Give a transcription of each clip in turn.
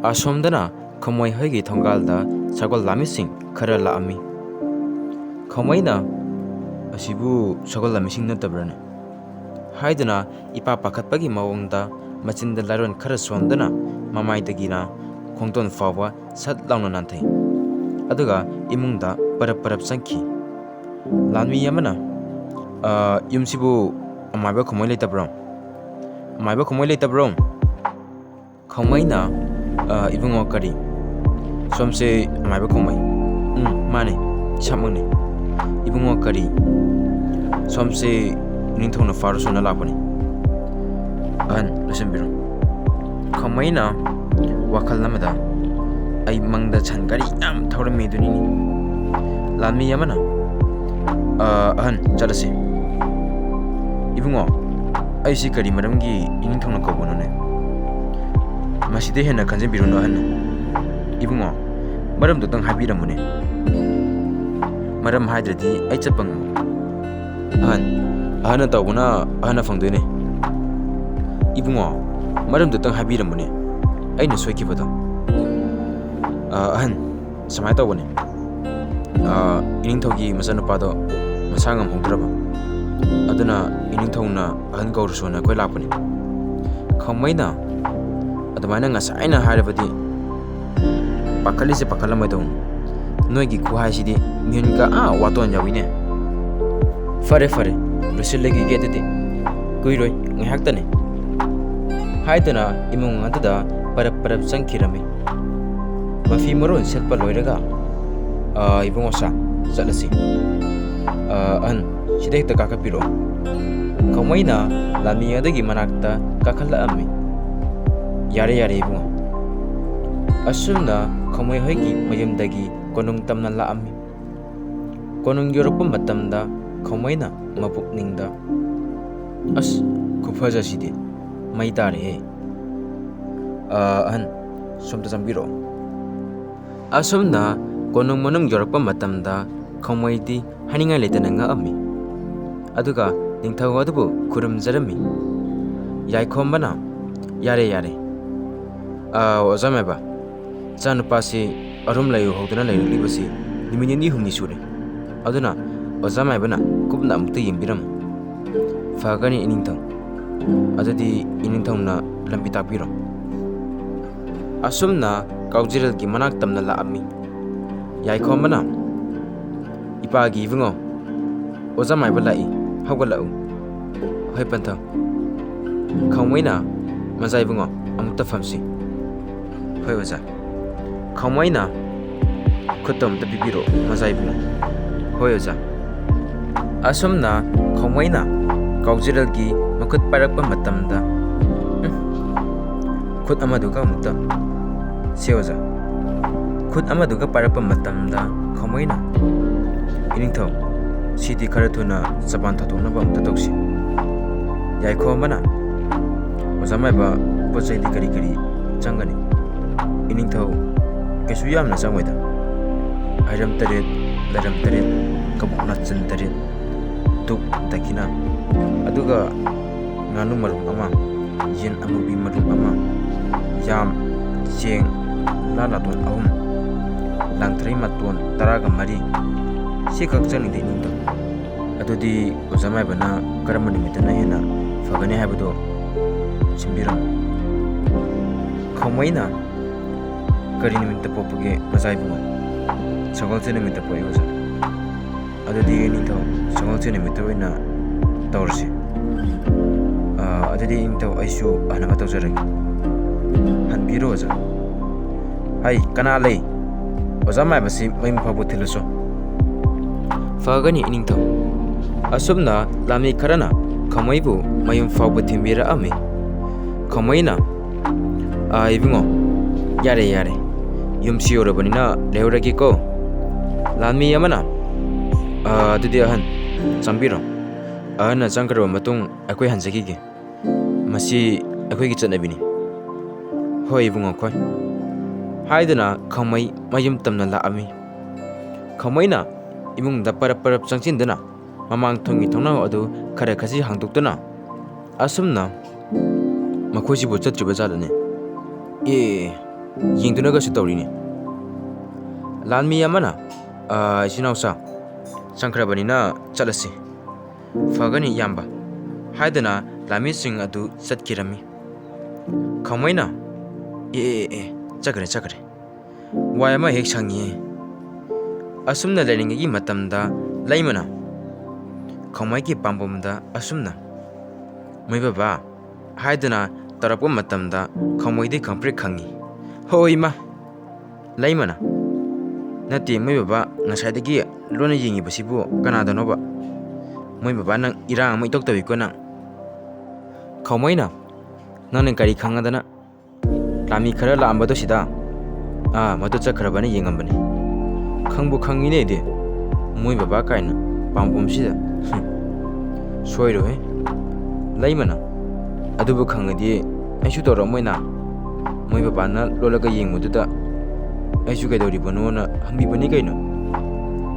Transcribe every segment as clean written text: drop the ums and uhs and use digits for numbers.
ꯑꯁꯣꯝꯗꯅ ꯈꯃꯣꯏ ꯍꯣꯏꯒꯤ ꯊꯣꯡꯒꯥꯜꯗ ꯁꯒꯣꯜ ꯂꯥꯃꯤꯁꯤꯡ ꯈꯔ ꯂꯥꯛꯑꯝꯃꯤ꯫ ꯈꯃꯣꯏꯅ "ꯑꯁꯤꯕꯨ ꯁꯒꯣꯜ ꯂꯥꯃꯤꯁꯤꯡ ꯅꯠꯇꯕ꯭ꯔꯅꯦ?" ꯍꯥꯏꯗꯨꯅ ꯏꯄꯥ ꯄꯥꯈꯠꯄꯒꯤ ꯃꯑꯣꯡꯗ ꯃꯆꯤꯟꯗ ꯂꯥꯏꯔꯣꯟ ꯈꯔ ꯁꯣꯟꯗꯨꯅ ꯃꯃꯥꯏꯗꯒꯤꯅ ꯈꯣꯡꯇꯣꯟ ꯐꯥꯎꯕ ꯁꯠ ꯂꯥꯎꯅ ꯅꯥꯟꯊꯩ꯫ ꯑꯗꯨꯒ ꯏꯃꯨꯡꯗ ꯄꯔꯞ ꯄꯔꯞ ꯆꯪꯈꯤ꯫ ꯂꯥꯟꯃꯤ ꯑꯃꯅ "ꯌꯨꯝꯁꯤꯕꯨ ꯑꯃꯥꯏꯕ ꯈꯃꯣꯏ ꯂꯩꯇꯕ꯭ꯔꯣ? ꯑꯃꯥꯏꯕ ꯈꯃꯣꯏ ꯂꯩꯇꯕ꯭ꯔꯣ?" ꯈꯃꯣꯏꯅ "ꯏꯕꯨꯡꯉꯣ ꯀꯔꯤ? ꯁꯣꯝꯁꯦ ꯑꯃꯥꯏꯕ ꯈꯃꯣꯏ?" ꯃꯥꯅꯦ, ꯏꯁꯥꯃꯛꯅꯤ." "ꯏꯕꯨꯡꯉꯣ ꯀꯔꯤ? ꯁꯣꯝꯁꯦ ꯏꯅꯤꯡꯊꯧꯅ ꯐꯥꯔꯨꯁꯣꯅ ꯂꯥꯛꯄꯅꯤ." "ꯑꯍꯟ ꯂꯣꯏꯁꯤꯟꯕꯤꯔꯣ." ꯈꯃꯣꯏꯅ ꯋꯥꯈꯜ ꯑꯃꯗ "ꯑꯩ ꯃꯪꯗ ꯁꯟ ꯒꯥꯔꯤ ꯌꯥꯝ ꯊꯧꯔꯝꯃꯤ ꯑꯗꯨꯅꯤꯅꯤ." ꯂꯥꯟꯃꯤ ꯑꯃꯅ "ꯑꯍꯟ ꯆꯠꯂꯁꯤ." "ꯏꯕꯨꯡꯉꯣ, ꯑꯩꯁꯤ ꯀꯔꯤ ꯃꯔꯝꯒꯤ ꯏꯅꯤꯡꯊꯧꯅ ꯀꯧꯕꯅꯣꯅꯦ?" "ꯃꯁꯤꯗ ꯍꯦꯟꯅ ꯈꯟꯖꯤꯟꯕꯤꯔꯨꯅꯨ ꯑꯍꯟ." "ꯏꯕꯨꯡꯉꯣ, ꯃꯔꯝꯗꯨꯇꯪ ꯍꯥꯏꯕꯤꯔꯝꯃꯨꯅꯦ." "ꯃꯔꯝ ꯍꯥꯏꯗ꯭ꯔꯗꯤ ꯑꯩ ꯆꯠꯄ ꯉꯝꯃꯣꯏ." "ꯑꯍꯟꯅ ꯇꯧꯕꯅ ꯑꯍꯟꯅ ꯐꯪꯗꯣꯏꯅꯦ." "ꯏꯕꯨꯡꯉꯣ, ꯃꯔꯝꯗꯨꯇꯪ ꯍꯥꯏꯕꯤꯔꯝꯃꯨꯅꯦ, ꯑꯩꯅ ꯁꯣꯏꯈꯤꯕꯗꯣ." "ꯑꯍꯟ, ꯁꯨꯃꯥꯏꯅ ꯇꯧꯕꯅꯤ. ꯏꯅꯤꯡꯊꯧꯒꯤ ꯃꯆꯥꯅꯨꯄꯥꯗꯣ ꯃꯁꯥ ꯉꯝꯍꯧꯗ꯭ꯔꯕ, ꯑꯗꯨꯅ ꯏꯅꯤꯡꯊꯧꯅ ꯑꯍꯟ ꯀꯧꯔꯨꯁꯣꯅ ꯑꯩꯈꯣꯏ ꯂꯥꯛꯄꯅꯤ." ꯈꯃꯣꯏꯅ "ꯑꯗꯨꯃꯥꯏꯅ ꯉꯁꯥꯏꯅ ꯍꯥꯏꯔꯕꯗꯤ ꯄꯥꯈꯠꯂꯤꯁꯦ ꯄꯥꯈꯠꯂꯝꯃꯣꯏꯗꯧꯅꯤ. ꯅꯣꯏꯒꯤ ꯈꯨꯍꯥꯏꯁꯤꯗꯤ ꯃꯤꯍꯨꯟꯒ ꯋꯥꯇꯣꯟ ꯌꯧꯋꯤꯅꯦ." "ꯐꯔꯦ ꯐꯔꯦ, ꯂꯣꯏꯁꯤꯜꯂꯈꯤꯒꯦ ꯑꯗꯨꯗꯤ. ꯀꯨꯏꯔꯣꯏ, ꯉꯥꯏꯍꯥꯛꯇꯅꯤ." ꯍꯥꯏꯗꯨꯅ ꯏꯃꯨꯡ ꯑꯗꯨꯗ ꯄꯔꯞ ꯄꯔꯞ ꯆꯪꯈꯤꯔꯝꯃꯤ꯫ ꯃꯐꯤ ꯃꯔꯣꯟ ꯁꯦꯠꯄ ꯂꯣꯏꯔꯒ "ꯏꯕꯨꯡꯉꯣꯁꯥ, ꯆꯠꯂꯁꯤ." "ꯑꯍꯟ, ꯁꯤꯗ ꯍꯦꯛꯇ ꯀꯥꯈꯠꯄꯤꯔꯛꯑꯣ." ꯈꯃꯣꯏꯅ ꯂꯥꯟꯃꯤ ꯑꯗꯨꯒꯤ ꯃꯅꯥꯛꯇ ꯀꯥꯈꯠꯂꯛꯑꯝꯃꯤ꯫ "ꯌꯥꯔꯦ ꯌꯥꯔꯦ ꯏꯕꯨꯡꯉꯣ." ꯑꯁꯨꯝꯅ ꯈꯃꯣꯏ ꯍꯣꯏꯒꯤ ꯃꯌꯨꯝꯗꯒꯤ ꯀꯣꯅꯨꯡ ꯇꯝꯅ ꯂꯥꯛꯑꯝꯃꯤ꯫ ꯀꯣꯅꯨꯡ ꯌꯧꯔꯛꯄ ꯃꯇꯝꯗ ꯈꯃꯣꯏꯅ ꯃꯄꯨꯛꯅꯤꯡꯗ "ꯑꯁ, ꯈꯨꯐꯖꯁꯤꯗꯤ ꯃꯩ ꯇꯥꯔꯦꯍꯦ." "ꯑꯍꯟ, ꯁꯣꯝꯗ ꯆꯪꯕꯤꯔꯛꯑꯣ." ꯑꯁꯨꯝꯅ ꯀꯣꯅꯨꯡ ꯃꯅꯨꯡ ꯌꯧꯔꯛꯄ ꯃꯇꯝꯗ ꯈꯃꯣꯏꯗꯤ ꯍꯥꯏꯅꯤꯡꯉꯥꯏ ꯂꯩꯇꯅ ꯉꯛꯑꯝꯃꯤ꯫ ꯑꯗꯨꯒ ꯅꯤꯡꯊꯧ ꯑꯗꯨꯕꯨ ꯈꯨꯔꯨꯝꯖꯔꯝꯃꯤ꯫ ꯌꯥꯏꯈꯣꯝꯕꯅ "ꯌꯥꯔꯦ ꯌꯥꯔꯦ. ꯑꯣꯖꯥ ꯃꯥꯏꯕ, ꯏꯆꯥꯅꯨꯄꯥꯁꯤ ꯑꯔꯨꯝ ꯂꯩꯍꯧꯗꯨꯅ ꯂꯩꯔꯛꯂꯤꯕꯁꯤ ꯅꯨꯃꯤꯠ ꯅꯤꯅꯤ ꯍꯨꯝꯅꯤ ꯁꯨꯔꯦ. ꯑꯗꯨꯅ ꯑꯣꯖꯥ ꯃꯥꯏꯕꯅ ꯀꯨꯞꯅ ꯑꯃꯨꯛꯇ ꯌꯦꯡꯕꯤꯔꯝꯃꯨ." "ꯐꯒꯅꯤ ꯏꯅꯤꯡꯊꯧ. ꯑꯗꯨꯗꯤ ꯏꯅꯤꯡꯊꯧꯅ ꯂꯝꯕꯤ ꯇꯥꯛꯄꯤꯔꯣ." ꯑꯁꯨꯝꯅ ꯀꯥꯎꯖꯦꯔꯦꯜꯒꯤ ꯃꯅꯥꯛ ꯇꯝꯅ ꯂꯥꯛꯑꯝꯃꯤ꯫ ꯌꯥꯏꯈꯣꯝꯕꯅ "ꯏꯄꯥꯒꯤ ꯏꯕꯨꯡꯉꯣ, ꯑꯣꯖꯥ ꯃꯥꯏꯕ ꯂꯥꯛꯏ, ꯍꯧꯒꯠꯂꯛꯎ." "ꯍꯣꯏ ꯄꯟꯊꯧ." ꯈꯃꯣꯏꯅ "ꯃꯆꯥ ꯏꯕꯨꯡꯉꯣ, ꯑꯃꯨꯛꯇ ꯐꯝꯁꯤ." "ꯍꯣꯏ ꯑꯣꯖꯥ." ꯈꯃꯣꯏꯅ "ꯈꯨꯠꯇꯣ ꯑꯃꯨꯛꯇ ꯄꯤꯕꯤꯔꯛꯑꯣ ꯃꯆꯥ ꯏꯕꯨꯡꯉꯣ." "ꯍꯣꯏ ꯑꯣꯖꯥ." ꯑꯁꯨꯝꯅ ꯈꯃꯣꯏꯅ ꯀꯥꯎꯖꯦꯔꯦꯜꯒꯤ ꯃꯈꯨꯠ ꯄꯥꯏꯔꯛꯄ ꯃꯇꯝꯗ "ꯈꯨꯠ ꯑꯃꯗꯨꯒ ꯑꯃꯨꯛꯇ." "ꯁꯦ ꯑꯣꯖꯥ." ꯈꯨꯠ ꯑꯃꯗꯨꯒ ꯄꯥꯏꯔꯛꯄ ꯃꯇꯝꯗ ꯈꯃꯣꯏꯅ "ꯏꯅꯤꯡꯊꯧ, ꯁꯤꯗꯤ ꯈꯔ ꯊꯨꯅ ꯆꯄꯥꯟ ꯊꯥꯗꯣꯛꯅꯕ ꯑꯃꯨꯛꯇ ꯇꯧꯁꯤ." ꯌꯥꯏꯈꯣꯝꯕꯅ "ꯑꯣꯖꯥ ꯃꯥꯏꯕ, ꯄꯣꯠ ꯆꯩꯗꯤ ꯀꯔꯤ ꯀꯔꯤ ꯆꯪꯒꯅꯤ?" "ꯏꯅꯤꯡꯊꯧ, ꯀꯩꯁꯨ ꯌꯥꯝꯅ ꯆꯪꯉꯣꯏꯗ. ꯍꯩꯔꯝ 8, ꯂꯩꯔꯝ 8, ꯀꯕꯣꯛ ꯅꯥꯆꯤꯟ 8, ꯙꯨꯞ ꯗꯈꯤꯅꯥ, ꯑꯗꯨꯒ ꯉꯥꯅꯨ ꯃꯔꯨꯝ 1, ꯌꯦꯟ ꯑꯃꯨꯕꯤ ꯃꯔꯨꯝ 1, ꯌꯥꯝ, ꯆꯦꯡ, ꯂꯥ ꯂꯥꯇꯣꯟ 3, ꯂꯥꯡꯊ꯭ꯔꯩ ꯃꯇꯣꯟ 14, ꯁꯤꯈꯛ ꯆꯪꯅꯤꯗ ꯏꯅꯤꯡꯊꯧ." "ꯑꯗꯨꯗꯤ ꯑꯣꯖꯥ ꯃꯥꯏꯕꯅ ꯀꯔꯝꯕ ꯅꯨꯃꯤꯠꯇꯅ ꯍꯦꯟꯅ ꯐꯒꯅꯤ ꯍꯥꯏꯕꯗꯣ ꯁꯤꯟꯕꯤꯔꯝꯃꯨ." ꯈꯃꯣꯏꯅ "ꯀꯔꯤ ꯅꯨꯃꯤꯠꯇ ꯄꯣꯛꯄꯒꯦ ꯃꯆꯥ ꯏꯕꯨꯡꯉꯣ?" "ꯁꯒꯣꯜꯁꯦꯟ ꯅꯨꯃꯤꯠꯇ ꯄꯣꯛꯏ ꯑꯣꯖꯥ." "ꯑꯗꯨꯗꯤ ꯏꯅꯤꯡꯊꯧ, ꯁꯒꯣꯜꯁꯦꯟ ꯅꯨꯃꯤꯠꯇ ꯑꯣꯏꯅ ꯇꯧꯔꯁꯤ." "ꯑꯗꯨꯗꯤ ꯏꯅꯤꯡꯊꯧ, ꯑꯩꯁꯨ ꯍꯟꯅꯕ ꯇꯧꯖꯔꯒꯦ." "ꯍꯟꯕꯤꯔꯣ ꯑꯣꯖꯥ." "ꯍꯩ, ꯀꯅꯥ ꯂꯩ? ꯑꯣꯖꯥ ꯃꯥꯏꯕꯁꯤ ꯃꯌꯨꯝ ꯐꯥꯎꯕ ꯊꯤꯜꯂꯨꯆꯣ." "ꯐꯒꯅꯤ ꯏꯅꯤꯡꯊꯧ." ꯑꯁꯨꯝꯅ ꯂꯥꯟꯃꯤ ꯈꯔꯅ ꯈꯃꯣꯏꯕꯨ ꯃꯌꯨꯝ ꯐꯥꯎꯕ ꯊꯤꯟꯕꯤꯔꯛꯑꯝꯃꯤ꯫ ꯈꯃꯣꯏꯅ "ꯏꯕꯨꯡꯉꯣ, ꯌꯥꯔꯦ ꯌꯥꯔꯦ, ꯌꯨꯝꯁꯤ ꯌꯧꯔꯕꯅꯤꯅ ꯂꯩꯍꯧꯔꯒꯦꯀꯣ." ꯂꯥꯟꯃꯤ ꯑꯃꯅ "ꯑꯗꯨꯗꯤ ꯑꯍꯟ, ꯆꯪꯕꯤꯔꯣ. ꯑꯍꯟꯅ ꯆꯪꯈ꯭ꯔꯕ ꯃꯇꯨꯡ ꯑꯩꯈꯣꯏ ꯍꯟꯖꯈꯤꯒꯦ. ꯃꯁꯤ ꯑꯩꯈꯣꯏꯒꯤ ꯆꯠꯅꯕꯤꯅꯤ." "ꯍꯣꯏ ꯏꯕꯨꯡꯉꯣ, ꯈꯣꯏ." ꯍꯥꯏꯗꯨꯅ ꯈꯃꯣꯏ ꯃꯌꯨꯝ ꯇꯝꯅ ꯂꯥꯛꯑꯝꯃꯤ꯫ ꯈꯃꯣꯏꯅ ꯏꯃꯨꯡꯗ ꯄꯔꯞ ꯄꯔꯞ ꯆꯪꯁꯤꯟꯗꯨꯅ ꯃꯃꯥꯡ ꯊꯣꯡꯒꯤ ꯊꯣꯡꯅꯥꯎ ꯑꯗꯨ ꯈꯔ ꯈꯖꯤ ꯍꯥꯡꯗꯣꯛꯇꯨꯅ "ꯑꯁꯨꯝꯅ ꯃꯈꯣꯏꯁꯤꯕꯨ ꯆꯠꯇ꯭ꯔꯤꯕ ꯖꯥꯠꯂꯅꯦ? yengdunagasu tawrini lanmi amana sinausa sangkrabanina chalasi fagani yamba haidana lami sing adu chatkirami kamaina chakre wayama hek sangi asumna leningi matamda laimana kamai ki pambomda asumna mai baba haidana tarapwa matamda kamai de kampre khangi hoi ma laimana nati mai baba ngasai de gi lona yingi basibu kanada no ba mai baba nang irang mai tok tawi ko nang kamai na nang kari khangadana lami khara la ambado sida madu chakhrabani yengambani khangbu khangine de moi baba kaina pambom sida soiro he laimana adubu khangadi aisu toro moina moi baba na lolaga yengmududa aisu gaidori bono na hambi bani kaino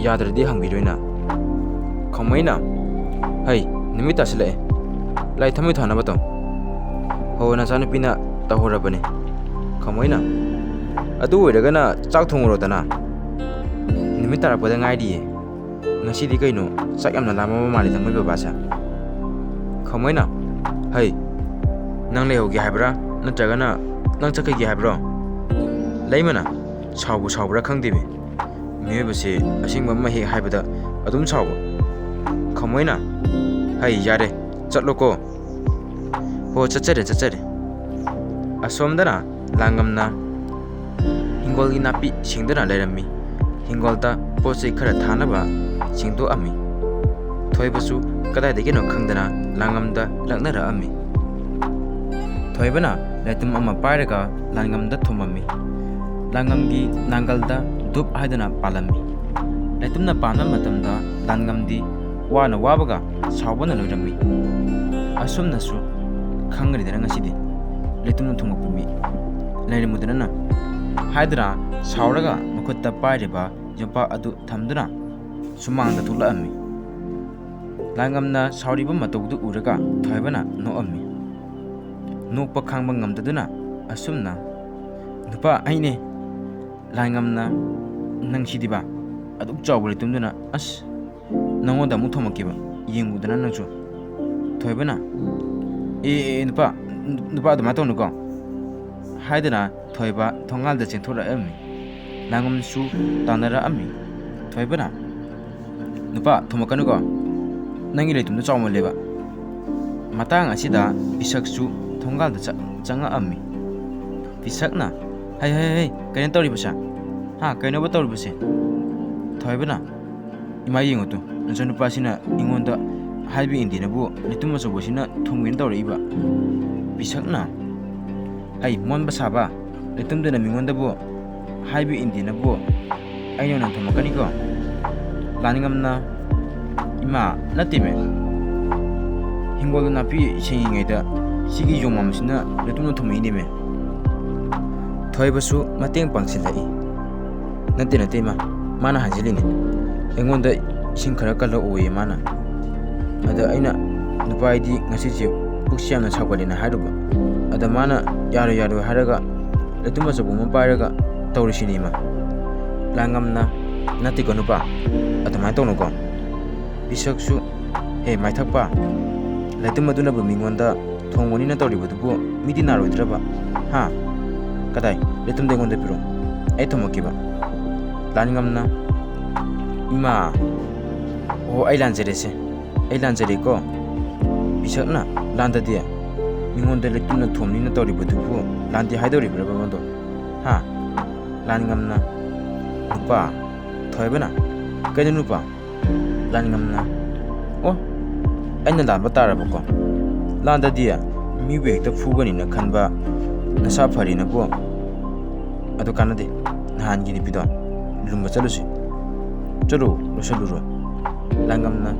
yadradi hambi roina khamaina hai nimita sile lai thamai thana bato ho na chanu pina tahora bani khamaina adu oiragana chak thongro dana nimit tarapda ngaidi ngasi di kaino chak yamna lama mali da moi baba sa khamaina hai nang le hogi habra natragana nang chakai gi habro laimana saubra khangdibe miyebase asingba ma he haibada adum sauba khamaina hai yare chatloko ho chachare asomdana langamna hingolgi napi singdana lerami hingolda pochai khara thanaba singdo ami thoibasu kadai degi no khangdana langamda laknara ami thoibana letum ama pairaga langamda thumami langamgi nangalda dup haidana palami letumna pana matamda langamdi wana wabaga saubana loirami asumnasu khangri dana ngasidi letumna thumapumi lerimudana haidra sauraga makutta pairiba japa adu thamduna sumangda thulami langamna sauriba mataudu uraga thoibana noami nokpa khangba ngamdaduna asumna nupa aine langamna nangsidiba aduk chawbule tumduna as nangoda mu thomakiba yengudana nangsu thoibana nupa adu matonu ko haidana thoiba thongalda chenthora ami langamsu tanara ami thoibana nupa thomakanu ko nangi leitumda chawmoleba matang asida bisaksu thongalda changa ami bisakna hai kaina tawribasa kaina ba tawribase thoibana ima yengotu nanjanu pasina ingonda haibi indinabu lituma sobosina thongwin tawriba bisakna ai monba saba litumdana mingondabu haibi indinabu aino nang thomakani ko laningamna ima natime hingol napi singingeda sigi jomamsina litumna thomainime thoibasu mateng pangsilai nate ma mana hajiline engonda sing khara kala oye mana ada aina nupaidi ngasi je puksiamna chawgalina haruba ada mana yaro haraga letuma sabu ma pairaga tawrisini ma langamna nati ko nupa adamai tawno ko bisaksu he maithakpa letuma duna bu mingonda thongoni na tawribudu midi naroidraba kadai letum dengonda piro ai thomakiba laningamna ima ai lanjere ko bisakna landa dia mingonda letumna thomni na tawribudu landi haidoribra babondo laningamna nupa thoibana kaida nupa laningamna aina lamba tarabako landa dia mi wekta fugani na khanba nasa phari na bo adu kanade nahan gi nipido lumba chalusi chalo losaluro langamna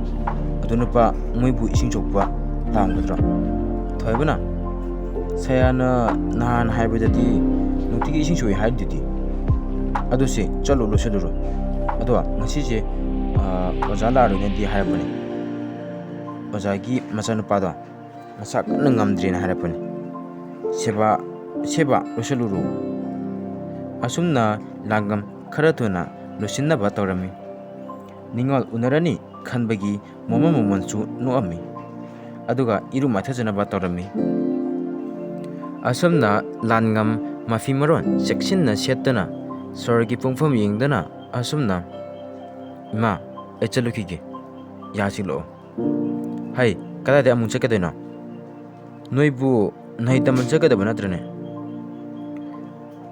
adu nupa moibu ising chokpa tamgadra thoibana sayana nahan haibadadi nutigi ising choi haididi adu se chalo losaluro adu ngasi je ojala ro ne di haibani ojagi masanu pada masak ngamdrina harapani seba losaluro asumna langam khara thuna losinaba tawrami ningol unarani khanbagi moma momonchu noami aduga iru mathajanaba tawrami asumna langam mafi maron sekshinna settana sorgi pungpham yengdana asumna ima echalukige yachilo hai kada amun chakadena noibu nai taman chakadaba natrane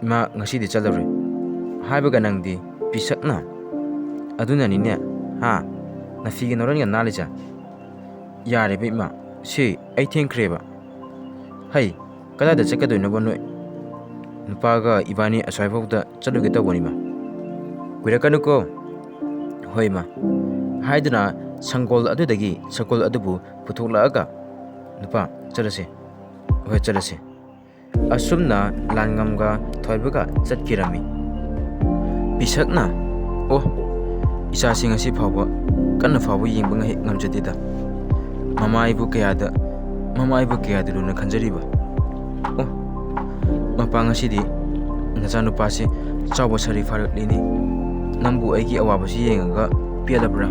ima ngasi di chalawre haibaga nangdi pisakna aduna nine ha nafigi noran ga nalija yare be ima si ai thenkhreba hai kada da chakadoina bonoi nupaga ibani aswaibauda chaluge tawbonima kuirakanuko hoima haiduna sangol adudagi sakol adubu puthulaaga nupa chalase hoi chalase asumna langamga thoibaga chatkirami pisakna oh isa sing asi phawba kanna phawba yengba ngamjadida mama ibu kayada luna khanjariba oh mapang asidi nachanu pase chawba sari farak lini nambu aigi awabasi yengaga pialabra